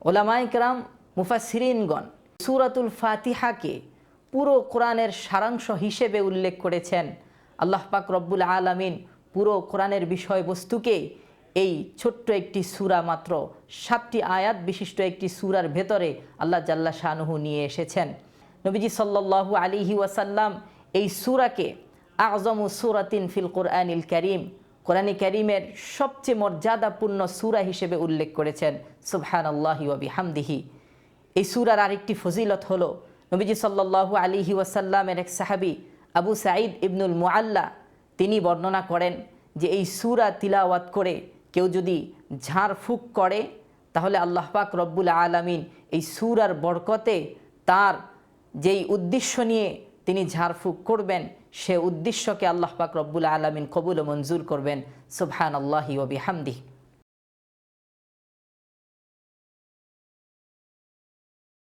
ওলামায়ে কেরাম মুফাসসিরিনগণ সূরাতুল ফাতিহাকে পুরো কোরআনের সারাংশ হিসেবে উল্লেখ করেছেন। আল্লাহ পাক রব্বুল আলামিন পুরো কোরআনের বিষয়বস্তুকে এই ছোট্ট একটি সূরা, মাত্র 7টি আয়াত বিশিষ্ট একটি সূরার ভেতরে আল্লাহ জাল্লা শানুহু নিয়ে এসেছেন। নবীজি সাল্লাল্লাহু আলাইহি ওয়াসাল্লাম এই সূরাকে আযমু সূরাতিন ফিল কোরআনিল কারীম, কোরআনে কারীমের সবচেয়ে মর্যাদাপূর্ণ সূরা হিসেবে উল্লেখ করেছেন। সুবহানাল্লাহি ওয়া বিহামদিহি। এই সূরার আরেকটি ফজিলত হলো, নবীজি সাল্লাল্লাহু আলাইহি ওয়াসাল্লামের এক সাহাবী আবু সাঈদ ইবনুল মুআল্লা তিনি বর্ণনা করেন যে এই সূরা তিলাওয়াত করে কেউ যদি ঝাড়ফুঁক করে তাহলে আল্লাহ পাক রব্বুল আলামিন এই সূরার বরকতে তার যেই উদ্দেশ্য নিয়ে তিনি ঝাড়ফুঁক করবেন সে উদ্দেশ্যকে আল্লাহ পাক রব্বুল আলামিন কবুল ও মঞ্জুর করবেন। সুবহানাল্লাহি ওয়া বিহামদিহি।